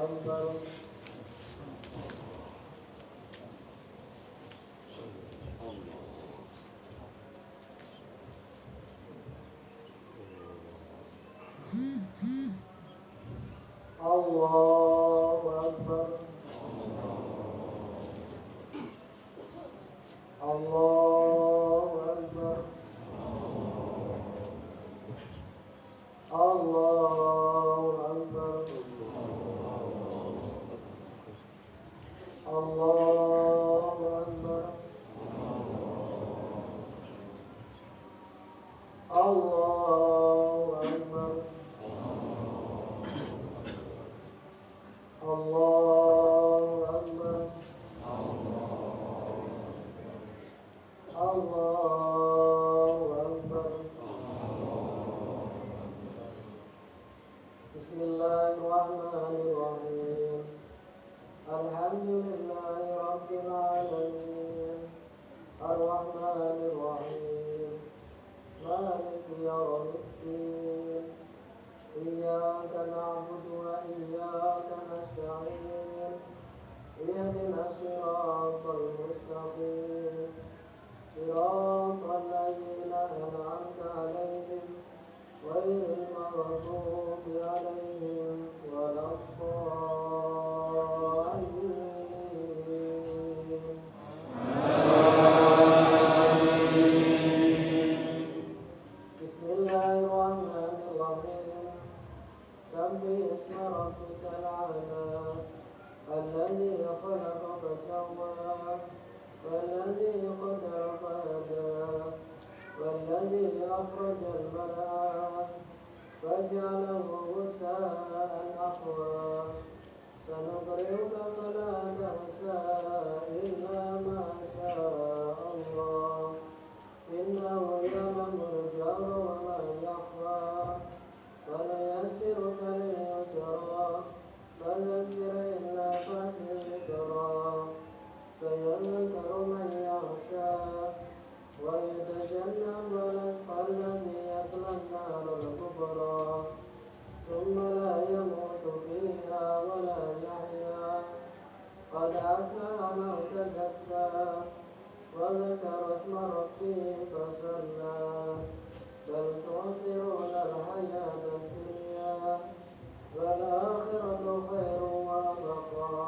أكبر. الله أكبر. الله أكبر. الله أكبر. الله أكبر. الله أكبر. الله أكبر. الله أكبر. بسم الله الرحمن الرحيم. الحمد لله رب العالمين الرحمن الرحيم مالك يوم الدين إياك نعبد وإياك نستعين اهدنا الصراط المستقيم صراط الذين أنعمت عليهم غير المغضوب عليهم ولا الضالين. بسم الله الرحمن الرحيم. سبح اسم ربك الأعلى الذي خلق فسوى والذي قدر فهدى والذي أخرج المرعى فجعله غثاء أحوى سنقرئك فلا تنسى إلا ما شاء الله إنه يعلم الجهر وما يخفى فليسرك لليسرى فذكر إن نفعت الذكرى سيذكر من يخشى ويتجنب الأشقى الذي يصلى النار الكبرى ثم لا يموت فيها ولا يحيا قد أفلح من تزكى وذكر اسم ربه فصلى بل تؤثرون الحياة الدنيا والآخرة خير وأبقى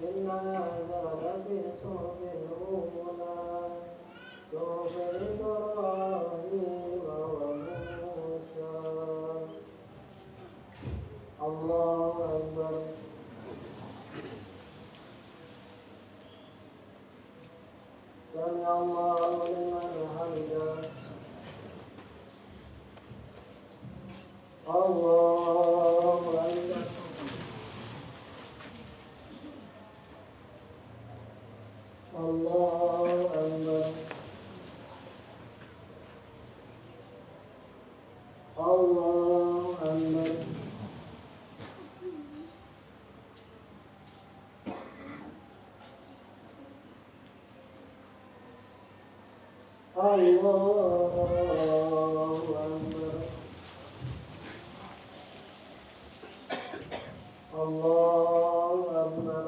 إن هذا لفي صحف الأولى صحف إبراهيم وموسى. الله أكبر. سمع الله لمن حمده. الله أكبر. الله أكبر. الله أكبر. الله أكبر. الله أكبر.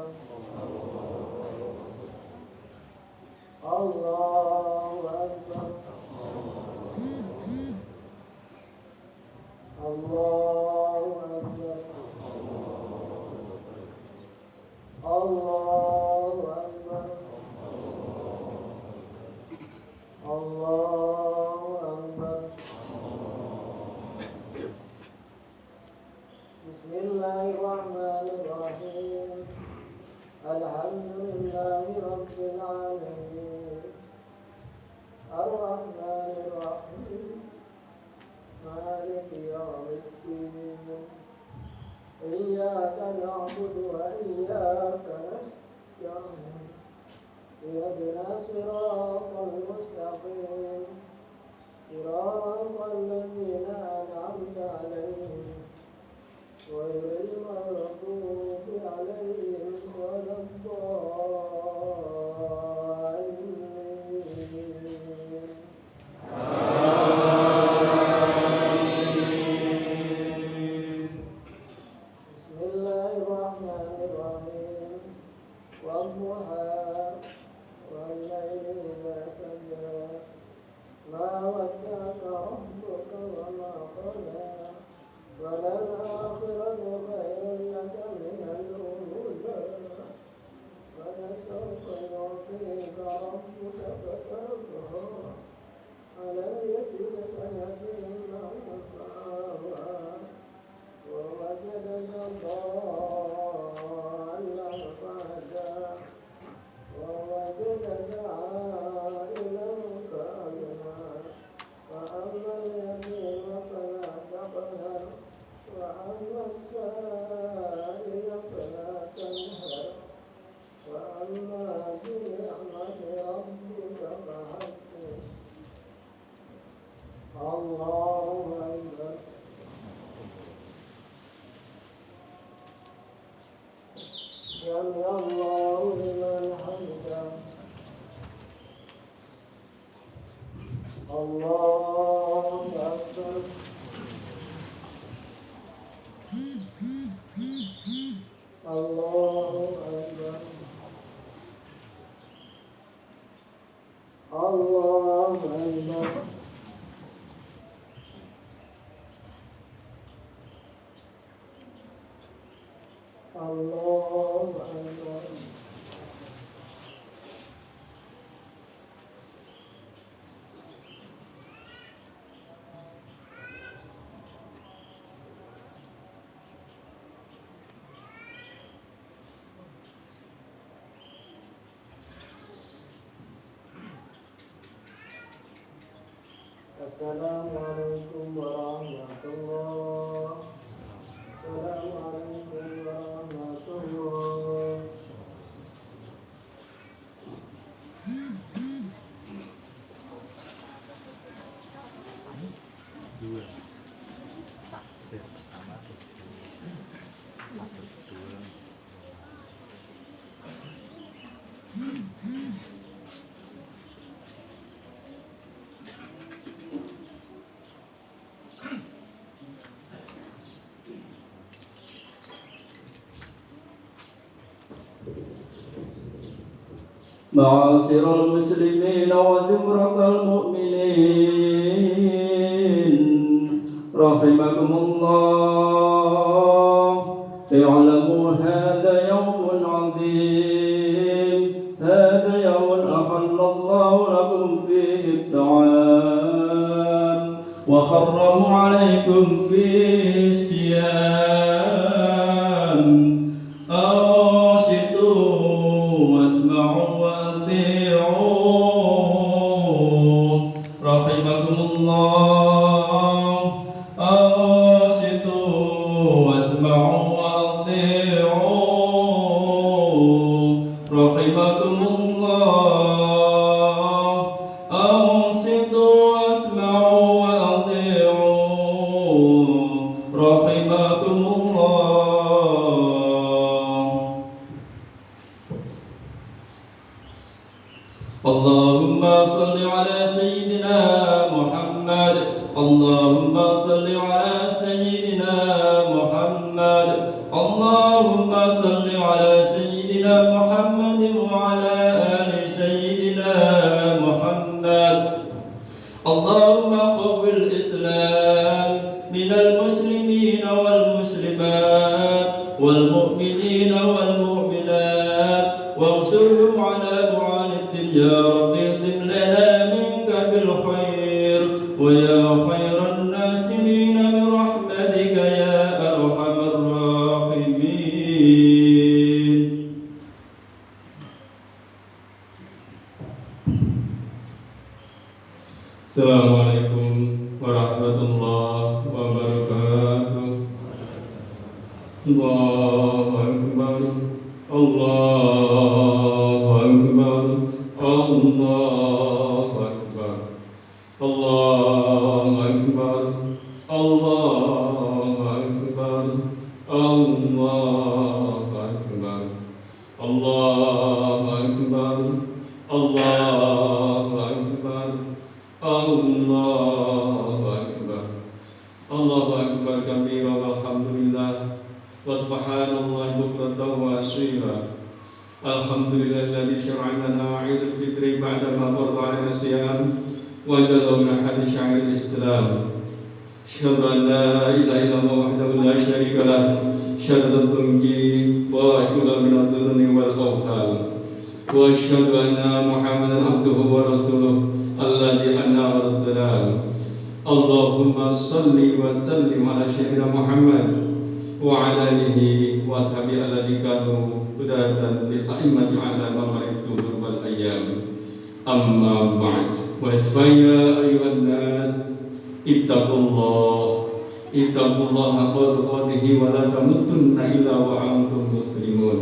الله أكبر. الله أكبر. الله أكبر. بسم الله الرحمن الرحيم. الحمد لله رب العالمين الرحمن الرحيم مالك يوم الدين إياك نعبد وإياك نستعين اهدنا الصراط المستقيم صراط الذين أنعمت عليهم غير المغضوب عليهم ولا الضالين. بسم الله الرحمن الرحيم والضحى والليل إذا سجى ما ودعك ربك وما قلى وللآخرة خير لك من الأولى ولسوف يعطيك ربك فترضى ألم يجدك يتيما فآوى ووجدك ضالا فهدى ووجدك عائلا فأغنى فأما اليتيم فلا تقهر وأما السائل فلا تنهر وأما بنعمة ربك فحدث الله أكبر سمع الله لمن حمده الله أكبر الله أكبر الله أكبر الله أكبر السلام عليكم ورحمة الله السلام عليكم ورحمة الله معاشر المسلمين وزمرة المؤمنين رحمكم الله اعلموا هذا يوم عظيم هذا يوم أحل الله لكم فيه الطعام وحرم عليكم فيه الصيام أنصتوا واسمعوا وأطيعوا رحمكم الله أنصتوا واسمعوا وأطيعوا رحمكم الله أنصتوا واسمعوا وأطيعوا رحمكم الله اللهم صل على سيدنا محمد اللهم صل على سيدنا محمد اللهم صل على سيدنا محمد وعلى آل سيدنا محمد اللهم قوِ الإسلام من المسلمين والمسلمات والمؤمنين والمؤمنات وانصرهم على معاندهم يا رب اختم لنا منك بالخير ويا خير الناصرين برحمتك يا أرحم الراحمين. Assalamualaikum warahmatullahi wabarakatuh. Allahu Akbar Allahu Akbar Allahu Akbar Allahu Akbar Allahu Akbar Allahu Akbar Allahu Akbar Allahu Akbar Allahu Akbar Allahu Akbar kabira walhamdulillah wa subhanallah bukratan wa asyira. Alhamdulillahilladzi syara'a lana 'idul fitri ba'da ma farada 'alaina siyam wa ja'ala min hadis syairil Islam. Asyhadu an la ilaha illallah wahdahu la syarika lah. Syahadatan tunji wa ila min adh-dhunni wal awham. Wa asyhadu anna Muhammadan abduhu wa rasuluh alladzi anna arsalahu. Allahumma salli wa sallim ala sayyidina Muhammad wa ala alihi wa ashabihi alladzi kanu hudatan lil a'immati ala mamarid tuhur wal ayyam. Amma ba'd. Wa ya ayyuhan nas ittaqullah haqqa tuqatih wa la tamutunna illa wa antum muslimun.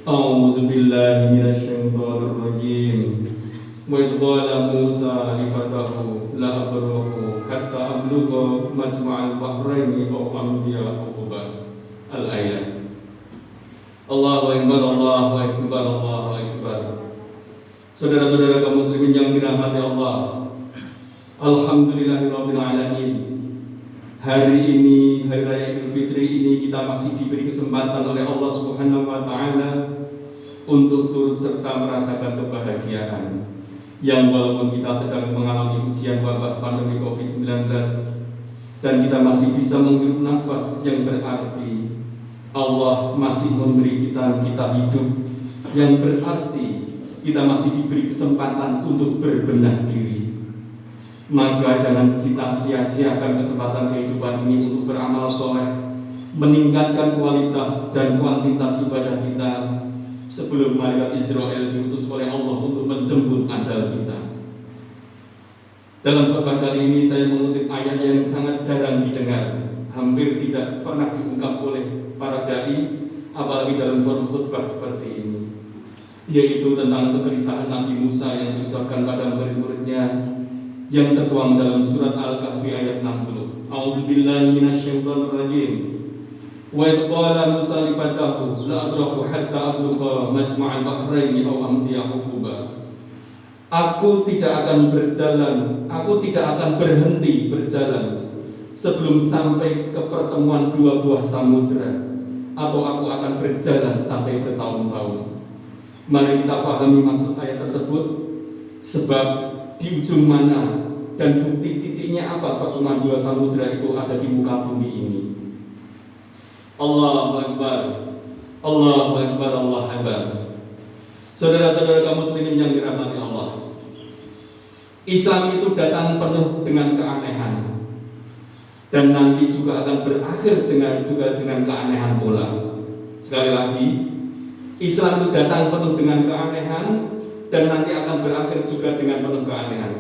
A'udzu billahi minasy syaithanir rajim. Wa idh qala Musa li fatahu la abrahu hatta ablugha majma'al bahraini aw amdiya uquba. Al-ayat. Allahu akbar, Allahu akbar, Allahu akbar. Saudara-saudara kaum muslimin yang dirahmati Allah, alhamdulillahirabbil alamin. Hari ini, hari raya Idul Fitri ini, kita masih diberi kesempatan oleh Allah Subhanahu wa taala untuk turut serta merasakan kebahagiaan yang walaupun kita sedang mengalami ujian wabah pandemi Covid-19 dan kita masih bisa menghirup nafas, yang berarti Allah masih memberi kita hidup, yang berarti kita masih diberi kesempatan untuk berbenah diri. Maka jangan kita sia-siakan kesempatan kehidupan ini untuk beramal soleh, meningkatkan kualitas dan kuantitas ibadah kita sebelum malaikat Israel diutus oleh Allah untuk menjemput ajal kita. Dalam khotbah kali ini saya mengutip ayat yang sangat jarang didengar, hampir tidak pernah diungkap oleh para dai, apalagi dalam forum khutbah seperti ini, yaitu tentang kegelisahan Nabi Musa yang diucapkan pada murid-muridnya, yang tertuang dalam surat Al-Kahfi ayat 60. A'udzubillahi minasyaitonir rajim. Wa idh qala Musa li fatahu la abrahu hatta ablugha majma'al bahraini aw amdiya uquba. Aku tidak akan berhenti berjalan sebelum sampai ke pertemuan dua buah samudra, atau aku akan berjalan sampai bertahun-tahun. Mari kita fahami maksud ayat tersebut, sebab di ujung mana dan bukti titiknya apa pertemuan dua samudra itu ada di muka bumi ini. Allahu akbar, Allahu akbar, Allahu akbar. Saudara-saudara kaum muslimin yang dirahmati Allah, Islam itu datang penuh dengan keanehan dan nanti juga akan berakhir juga dengan keanehan pula. Sekali lagi, Islam itu datang penuh dengan keanehan dan nanti akan berakhir juga dengan penuh keanehan.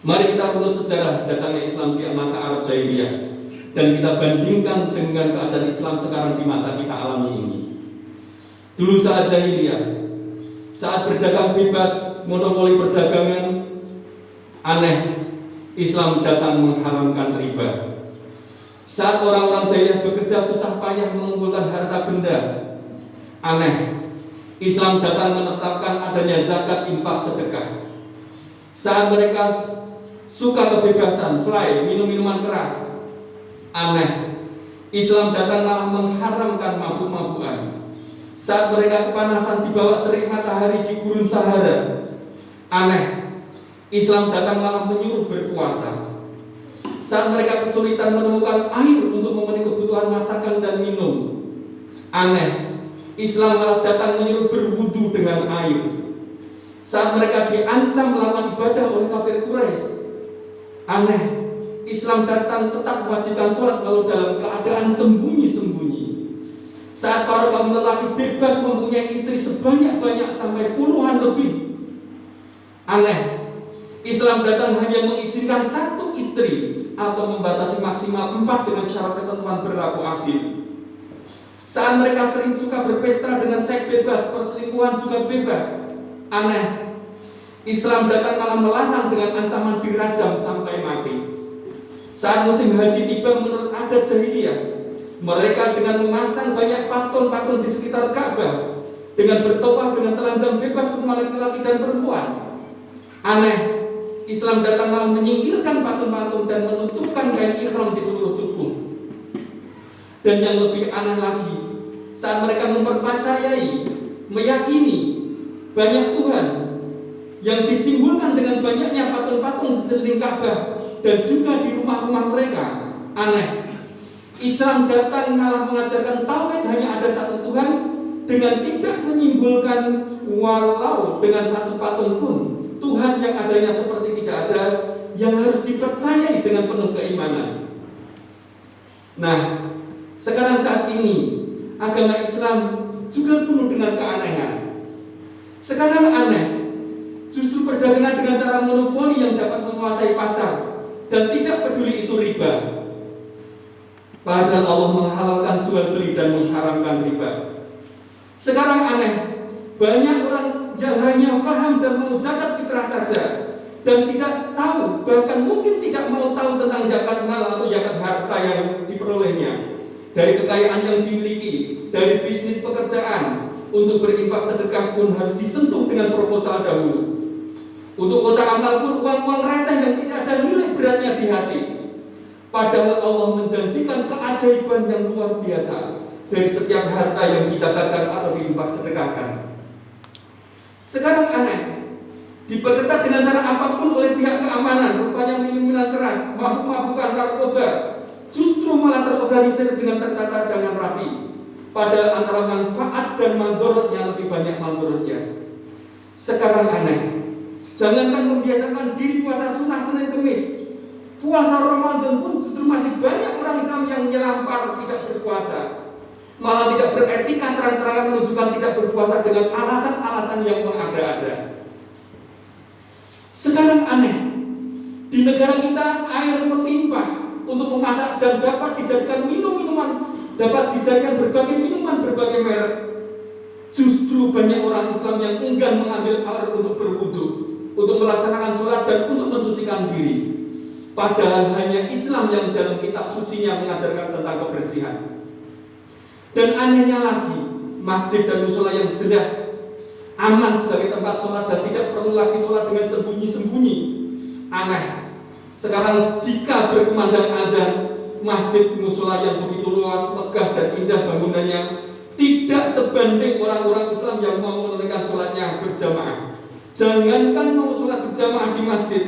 Mari kita runut sejarah datangnya Islam di masa Arab Jahiliyah dan kita bandingkan dengan keadaan Islam sekarang di masa kita alami ini. Dulu saat Jahiliyah, saat berdagang bebas, monopoli perdagangan, aneh, Islam datang mengharamkan riba. Saat orang-orang Jahiliyah bekerja susah payah mengumpulkan harta benda, aneh, Islam datang menetapkan adanya zakat, infak, sedekah. Saat mereka suka kebebasan, fly, minum-minuman keras, aneh, Islam datang malah mengharamkan mabuk-mabukan. Saat mereka kepanasan dibawa terik matahari di gurun Sahara, aneh, Islam datang malah menyuruh berpuasa. Saat mereka kesulitan menemukan air untuk memenuhi kebutuhan masakan dan minum, aneh, Islam malah datang menyuruh berwudu dengan air. Saat mereka diancam melakukan ibadah oleh kafir Quraisy, aneh, Islam datang tetap mewajibkan sholat walau dalam keadaan sembunyi-sembunyi. Saat para kaum lelaki bebas mempunyai istri sebanyak-banyak sampai puluhan lebih, aneh, Islam datang hanya mengizinkan satu istri atau membatasi maksimal 4 dengan syarat ketentuan berlaku adil. Saat mereka sering suka berpesta dengan seks bebas, perselingkuhan juga bebas, aneh, Islam datang malah melarang dengan ancaman dirajam sampai mati. Saat musim haji tiba, menurut adat jahiliyah, mereka dengan memasang banyak patung-patung di sekitar Ka'bah, dengan bertawaf dengan telanjang bebas semua laki-laki dan perempuan, aneh, Islam datang malah menyingkirkan patung-patung dan menutupkan kain ihram di seluruh tubuh. Dan yang lebih aneh lagi, saat mereka mempercayai, meyakini banyak Tuhan yang disimbolkan dengan banyaknya patung-patung di sekeliling Ka'bah dan juga di rumah-rumah mereka. Aneh, Islam datang malah mengajarkan tauhid hanya ada satu Tuhan dengan tidak menyimpulkan walau dengan satu patung pun Tuhan yang adanya seperti tidak ada, yang harus dipercayai dengan penuh keimanan. Nah, sekarang saat ini agama Islam juga penuh dengan keanehan. Sekarang aneh, justru perdagangan dengan cara monopoli yang dapat menguasai pasar dan tidak peduli itu riba. Padahal Allah menghalalkan jual beli dan mengharamkan riba. Sekarang aneh, banyak orang yang hanya paham dan mau zakat fitrah saja dan tidak tahu, bahkan mungkin tidak mau tahu tentang zakat mal atau zakat harta yang diperolehnya dari kekayaan yang dimiliki, dari bisnis pekerjaan. Untuk berinfak sedekah pun harus disentuh dengan proposal dahulu. Untuk kotak amal pun uang-uang receh yang tidak ada nilai beratnya di hati. Padahal Allah menjanjikan keajaiban yang luar biasa dari setiap harta yang dizakatkan atau diinfak sedekahkan. Sekarang aneh, diperketat dengan cara apapun oleh pihak keamanan, rupanya minuman keras, mabuk-mabukan, narkoba, justru malah terorganisir dengan tertata dengan rapi. Padahal antara manfaat dan mandorotnya lebih banyak mandorotnya. Sekarang aneh, jangankan membiasakan diri puasa sunnah Senin Kemis, puasa Ramadan pun justru masih banyak orang Islam yang nyelampar tidak berpuasa, malah tidak beretika terang-terangan menunjukkan tidak berpuasa dengan alasan-alasan yang mengada-ada. Sekarang aneh, di negara kita air melimpah untuk memasak dan dapat dijadikan minuman, dapat dijadikan berbagai minuman berbagai merek. Justru banyak orang Islam yang enggan mengambil air untuk berwudu, untuk melaksanakan sholat dan untuk mensucikan diri. Padahal hanya Islam yang dalam kitab sucinya mengajarkan tentang kebersihan. Dan anehnya lagi, masjid dan musola yang jelas aman sebagai tempat sholat dan tidak perlu lagi sholat dengan sembunyi-sembunyi. Aneh, sekarang jika berkumandang adzan, masjid musola yang begitu luas, megah dan indah bangunannya tidak sebanding orang-orang Islam yang mau menunaikan sholatnya berjamaah. Jangankan mau sholat berjamaah di masjid,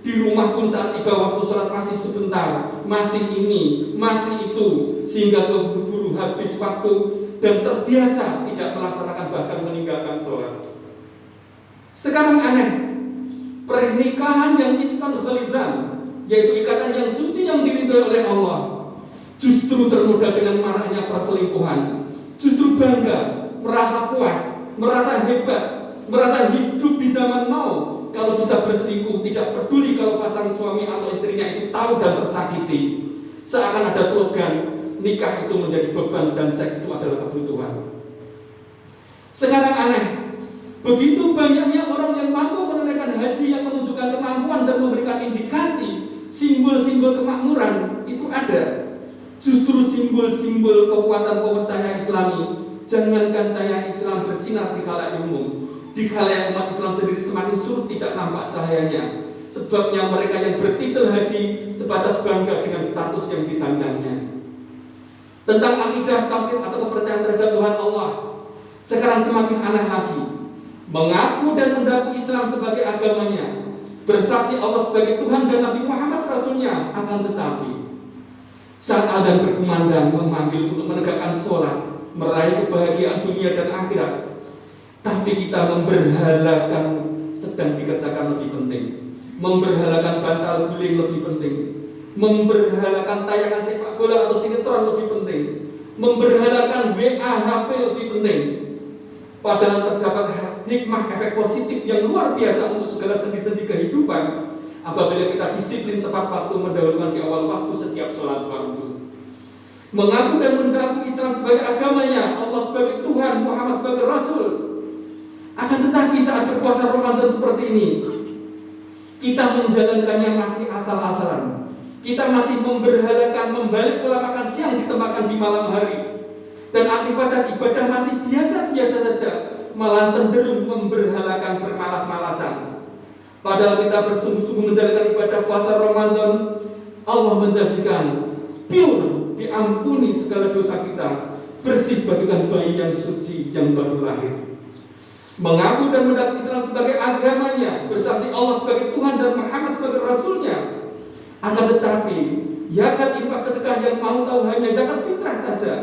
di rumah pun saat tiba waktu sholat masih sebentar, masih ini, masih itu, sehingga keburu-buru habis waktu dan terbiasa tidak melaksanakan bahkan meninggalkan sholat. Sekarang aneh, pernikahan yang iskan khalizan, yaitu ikatan yang suci yang diridhoi oleh Allah, justru ternoda dengan maraknya perselingkuhan. Justru bangga, merasa puas, merasa hebat, merasa hidup di zaman now kalau bisa berselingkuh, tidak peduli kalau pasangan suami atau istrinya itu tahu dan tersakiti. Seakan ada slogan, nikah itu menjadi beban dan seks itu adalah kebutuhan. Sekarang aneh, begitu banyaknya orang yang mampu menunaikan haji yang menunjukkan kemampuan dan memberikan indikasi simbol-simbol kemakmuran itu ada. Justru simbol-simbol kekuatan pohon cahaya Islami, jangankan cahaya Islam bersinar di khalayak umum, di khalayak umat Islam sendiri semakin surut tidak nampak cahayanya. Sebabnya mereka yang bertitel haji sebatas bangga dengan status yang disandangnya. Tentang akidah tauhid atau kepercayaan terhadap Tuhan Allah, sekarang semakin aneh lagi. Mengaku dan mendaku Islam sebagai agamanya, bersaksi Allah sebagai Tuhan dan Nabi Muhammad Rasulnya, akan tetapi saat adzan berkumandang memanggil untuk menegakkan sholat, meraih kebahagiaan dunia dan akhirat, tapi kita memberhalakan sedang dikerjakan lebih penting, memberhalakan bantal guling lebih penting, memberhalakan tayangan sepak bola atau sinetron lebih penting, memberhalakan WA HP lebih penting. Padahal terdapat hikmah efek positif yang luar biasa untuk segala sendi-sendi kehidupan apabila kita disiplin tepat waktu mendahulukan di awal waktu setiap sholat fardu. Mengaku dan mendaku Islam sebagai agamanya, Allah sebagai Tuhan, Muhammad sebagai Rasul. Akan tetapi saat berpuasa Ramadan seperti ini, kita menjalankannya masih asal-asalan. Kita masih memberhalakan membalik pola makan siang ditempatkan di malam hari. Dan aktivitas ibadah masih biasa-biasa saja, malah cenderung memberhalakan bermalas-malasan. Padahal kita bersungguh-sungguh menjalankan ibadah puasa Ramadan, Allah menjanjikan pure, diampuni segala dosa kita, bersih bagaikan bayi yang suci yang baru lahir. Mengaku dan mendakwa Islam sebagai agamanya, bersaksi Allah sebagai Tuhan dan Muhammad sebagai Rasulnya. Akan tetapi, zakat infak sedekah yang mau tahu hanya zakat fitrah saja.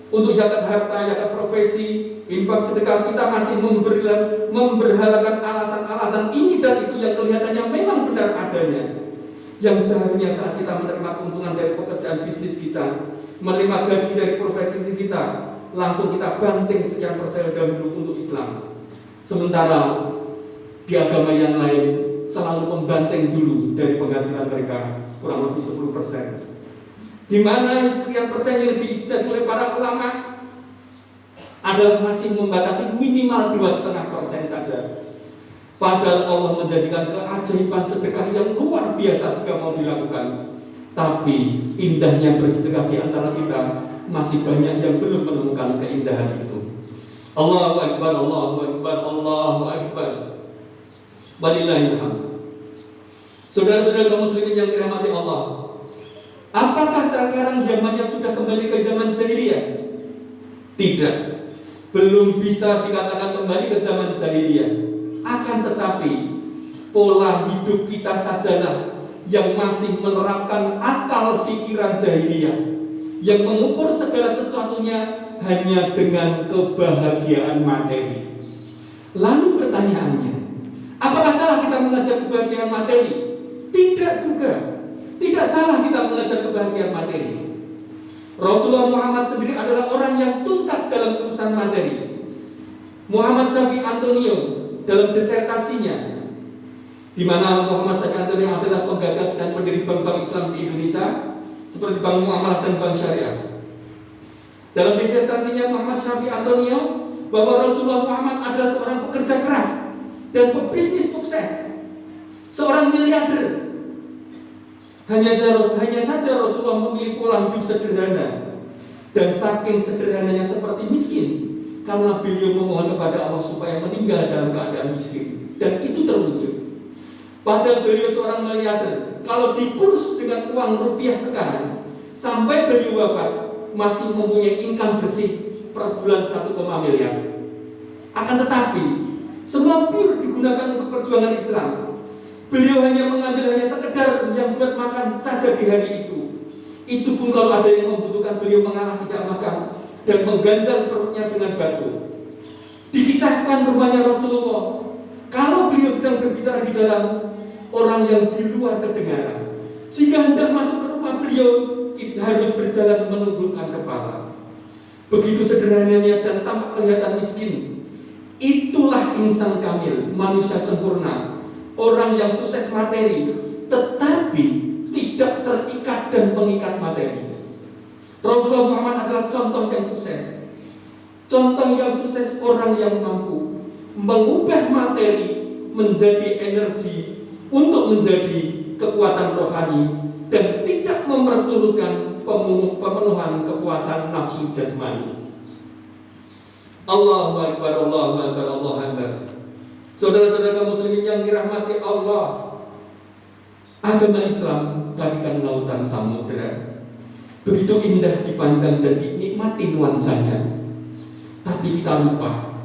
Untuk zakat harta, zakat profesi, infak sedekah kita masih memberhalakan alasan-alasan ini dan itu yang kelihatannya memang benar adanya. Yang seharusnya saat kita menerima keuntungan dari pekerjaan bisnis kita, menerima gaji dari profesi kita, langsung kita banting sekian persen dahulu untuk Islam. Sementara di agama yang lain selalu membanting dulu dari penghasilan mereka kurang lebih 10%. Di mana sekian persen yang diijtihad oleh para ulama adalah masih membatasi minimal 2,5% saja. Padahal Allah menjadikan keajaiban sedekah yang luar biasa jika mau dilakukan. Tapi indahnya bersedekah di antara kita masih banyak yang belum menemukan keindahan itu. Allahu Akbar, Allahu Akbar, Allahu Akbar. Walillahil hamd. Saudara-saudara kaum muslimin yang dirahmati Allah, apakah sekarang zamannya sudah kembali ke zaman jahiliyah? Tidak. Belum bisa dikatakan kembali ke zaman jahiliyah. Akan tetapi pola hidup kita sajalah yang masih menerapkan akal pikiran jahiliyah, yang mengukur segala sesuatunya hanya dengan kebahagiaan materi. Lalu pertanyaannya, apakah salah kita mengajar kebahagiaan materi? Tidak juga. Tidak salah kita mengajar kebahagiaan materi. Rasulullah Muhammad sendiri adalah orang yang tuntas dalam urusan materi. Muhammad Syafi'i Antonio dalam disertasinya, di mana Muhammad Syafi'i Antonio adalah penggagas dan pendiri bank-bank Islam di Indonesia, seperti Bank Muamalah dan Bank Syariah. Dalam disertasinya Muhammad Syafi'i Antonio bahwa Rasulullah Muhammad adalah seorang pekerja keras dan pebisnis sukses, seorang miliarder. Hanya saja Rasulullah memilih pola hidup sederhana, dan saking sederhananya seperti miskin karena beliau memohon kepada Allah supaya meninggal dalam keadaan miskin, dan itu terwujud. Padahal beliau seorang miliarder. Kalau dikurs dengan uang rupiah sekarang, sampai beliau wafat masih mempunyai income bersih per bulan 1, miliar. Akan tetapi semua pure digunakan untuk perjuangan Islam. Beliau hanya mengambil sekedar yang buat makan saja di hari itu. Itu pun kalau ada yang membutuhkan, beliau mengalah tidak makan dan mengganjal perutnya dengan batu. Dikisahkan rumahnya Rasulullah, kalau beliau sedang berbicara di dalam, orang yang di luar kedengaran. Jika hendak masuk ke rumah beliau, harus berjalan menundukkan kepala. Begitu sederhananya dan tampak kelihatan miskin. Itulah insan kamil, manusia sempurna. Orang yang sukses materi, tetapi tidak terikat dan mengikat materi. Rasulullah Muhammad adalah contoh yang sukses. Contoh yang sukses orang yang mampu mengubah materi menjadi energi untuk menjadi kekuatan rohani dan tidak memperturutkan pemenuhan kepuasan nafsu jasmani. Allahu Akbar, Allahu Akbar, Allahu Akbar. Saudara-saudara muslimin yang dirahmati Allah, agama Islam bagaikan lautan samudera, begitu indah dipandang dan dinikmati nuansanya. Tapi kita lupa,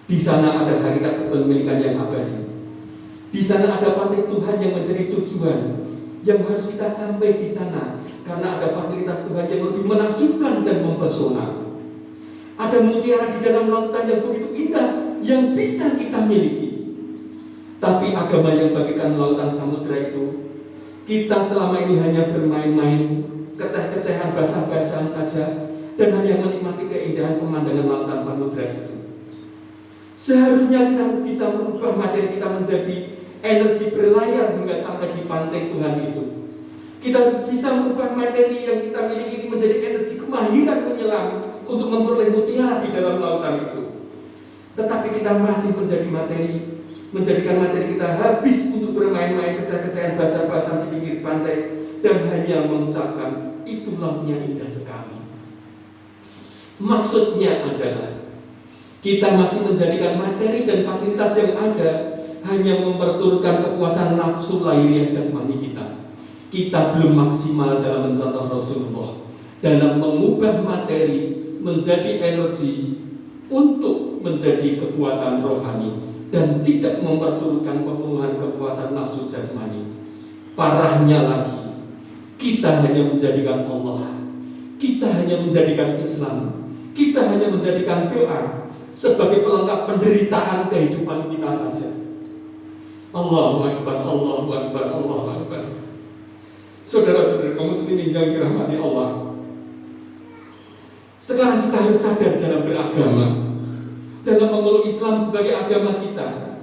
di sana ada hakikat kepemilikan yang abadi. Di sana ada pantai Tuhan yang menjadi tujuan, yang harus kita sampai di sana karena ada fasilitas Tuhan yang lebih menakjubkan dan mempesona. Ada mutiara di dalam lautan yang begitu indah yang bisa kita miliki. Tapi agama yang bagaikan lautan samudera itu, kita selama ini hanya bermain-main, keceh-kecehan basah-basahan saja, dan hanya menikmati keindahan pemandangan lautan samudera itu. Seharusnya kita harus bisa merubah materi kita menjadi energi berlayar hingga sampai di pantai Tuhan itu. Kita harus bisa merubah materi yang kita miliki ini menjadi energi kemahiran menyelam untuk memperoleh mutiara di dalam lautan itu. Tetapi kita masih menjadikan materi kita habis untuk bermain-main kecah-kecahan basah-basahan di pinggir pantai dan hanya mengucapkan itu lautnya indah sekali. Maksudnya adalah kita masih menjadikan materi dan fasilitas yang ada hanya memperturutkan kepuasan nafsu lahiriah jasmani kita. Kita belum maksimal dalam mencontoh Rasulullah dalam mengubah materi menjadi energi untuk menjadi kekuatan rohani dan tidak memperturutkan pemenuhan kepuasan nafsu jasmani. Parahnya lagi, kita hanya menjadikan Allah, kita hanya menjadikan Islam, kita hanya menjadikan doa sebagai pelengkap penderitaan kehidupan kita saja. Allahu Akbar, Allahu Akbar, Allahu Akbar. Saudara-saudara kaum muslimin yang dirahmati Allah, sekarang kita harus sadar dalam beragama, dalam memeluk Islam sebagai agama kita.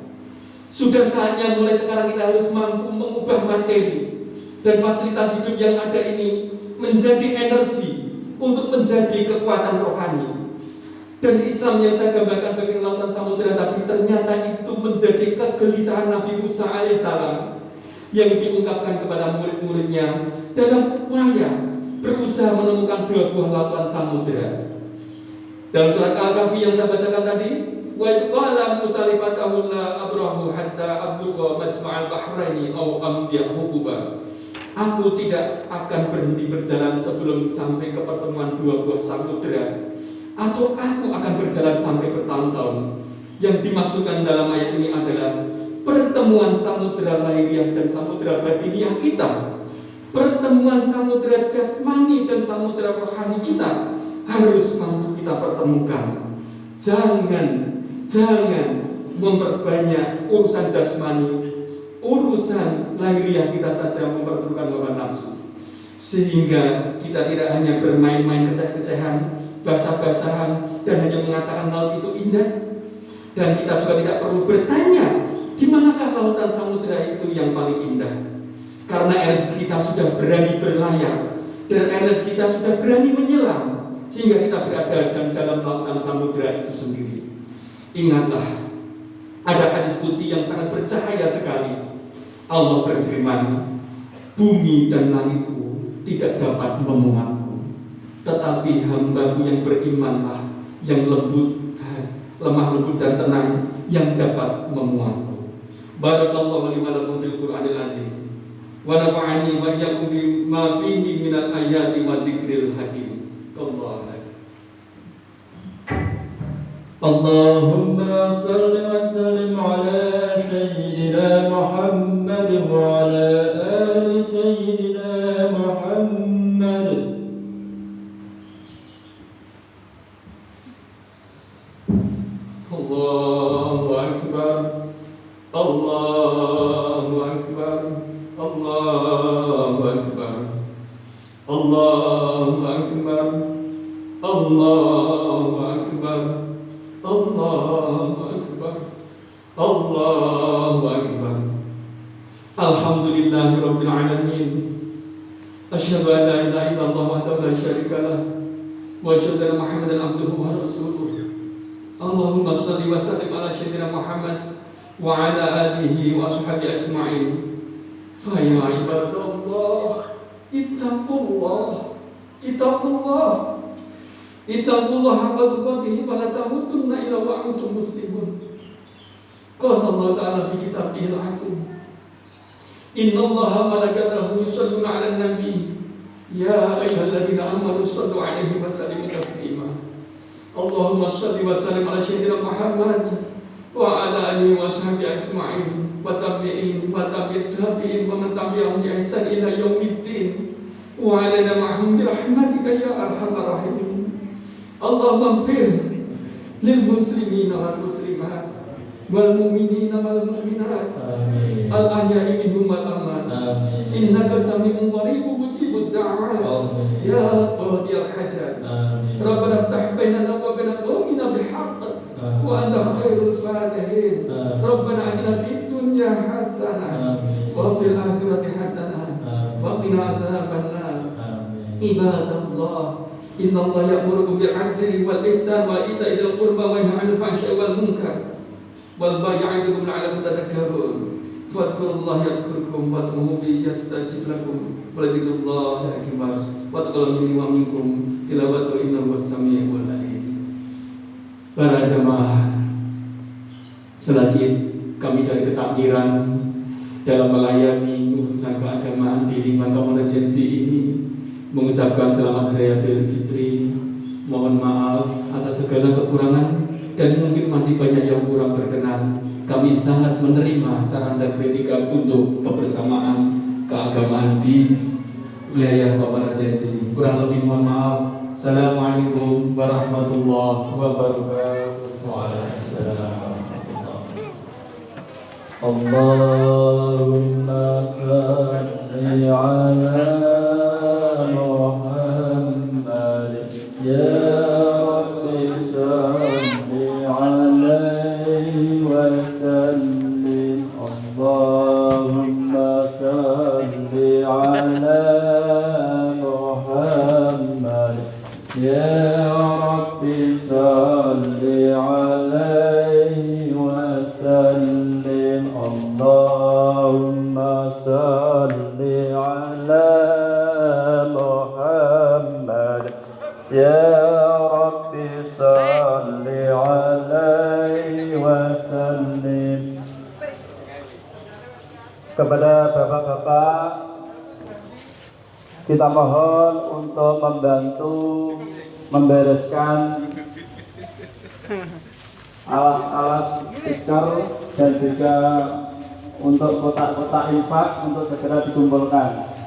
Sudah saatnya mulai sekarang kita harus mampu mengubah materi dan fasilitas hidup yang ada ini menjadi energi untuk menjadi kekuatan rohani. Dan Islam yang saya gambarkan bagi lautan samudera tadi ternyata itu menjadi kegelisahan Nabi Musa alaihissalam yang diungkapkan kepada murid-muridnya dalam upaya berusaha menemukan dua buah lautan samudera. Dalam surat Al-Kahfi yang saya bacakan tadi, wa idh qala Musa li fatahu la abrahu hatta ablugha majma'al bahraini aw amdiya huquba. Aku tidak akan berhenti berjalan sebelum sampai ke pertemuan dua buah samudera, atau aku akan berjalan sampai bertahun-tahun. Yang dimaksudkan dalam ayat ini adalah pertemuan samudera lahiriah dan samudera batiniah kita, pertemuan samudera jasmani dan samudera rohani kita harus mampu kita pertemukan. Jangan memperbanyak urusan jasmani, urusan lahiriah kita saja memperturutkan hawa nafsu, sehingga kita tidak hanya bermain-main keceh-kecehan, basah-basahan, dan hanya mengatakan laut itu indah. Dan kita juga tidak perlu bertanya di manakah lautan samudera itu yang paling indah, karena energi kita sudah berani berlayar dan energi kita sudah berani menyelam, sehingga kita berada dalam lautan samudera itu sendiri. Ingatlah, ada hadis qudsi yang sangat bercahaya sekali. Allah berfirman, bumi dan langitku tidak dapat memuatku, tetapi hambaku yang berimanlah, yang lemah lembut dan tenang, yang dapat memuatku. Barakallahu li wa lakum fil Qur'anil azim, wa nafa'ani wa iyyakum bima fihi minal ayati wa dzikril hakim. Allahumma salli wa sallim ala sayyidina Muhammad wa ala ali sayyidina Muhammad. Allahu Akbar, Allahu Akbar, Allahu Akbar, Allahu Akbar, Allahu Akbar, Allahu Akbar, Allahu Akbar. Alhamdulillahi Rabbil Alamin. Asyhadu an la ilaha illallah wahdahu la syarika lah, wa asyhadu anna Muhammadan abduhu wa rasuluh. Allahumma shalli wa sallim ala sayyidina Muhammad wa ala alihi wa ashabihi ajma'in. Fa ya ibadallah, ittaqullah, ittaqullah, ittaqullah haqqa tuqatih wa la tamutunna illa wa antum muslimun. Qala Allah ta'ala fi kitabihil azim, inna Allaha wa malaikatahu yusholluna 'alan nabi, ya ayyuhalladzina amanu shallu 'alaihi wa sallimu taslima. Allahumma shalli wa sallim ala sayyidina Muhammad wa ala alihi wa sahbihi ajma'in wa tabi'in wa tabi'in wa man tabi'ahum bi ihsan ila yaumiddin wa alana ma'hum bi rahmatika ya arhamar rahimin. Allahumma ighfir lil muslimina wal muslimat wal mu'minina wal mu'minat al ahya'i minhum wal amwat, innaka sami'un qaribun mujibud da'wat ya qadiyal hajat. Rabbana iftah bainana wa baina qaumina bil haqq wa anta khairul fatihin. Rabbana atina fid dunya hasanah wa fil akhirati hasanah wa qina azaban nar. Ibadallah, innallaha ya'murukum bil 'adli wal ihsan wa ita'i dzil qurba wa yanha 'anil fahsya'i wal munkar wal baghi 'idukum la'allakum tadhakkarun. Fadhkurullaha yadhkurkum wad'uuhu yastajib lakum wa dzikrullahi akbar wa taqabbal minni wa minkum tilawatu innahu was-sami'ul 'alim. Para jamaah salat Id kami dari ketakbiran dalam melayani urusan keagamaan di lingkungan Kabupaten Jensi ini, mengucapkan selamat Hari Idul Fitri. Mohon maaf atas segala kekurangan dan mungkin masih banyak yang kurang berkenan. Kami sangat menerima saran dan kritikan untuk kebersamaan keagamaan di wilayah Bapak Regensi. Kurang lebih mohon maaf. Assalamualaikum warahmatullahi wabarakatuh. Waalaikumsalam. Allahumma salli ala Muhammad ya Rabbi salli alaihi wa sallim. Allahumma salli ala Muhammad ya Rabbi salli alaihi wa sallim. Allahumma salli ala Muhammad ya Rabbi salli alaihi wa sallim. Kepada bapak-bapak kita mohon untuk membantu membereskan alas-alas stiker dan juga untuk kotak-kotak infak untuk segera dikumpulkan.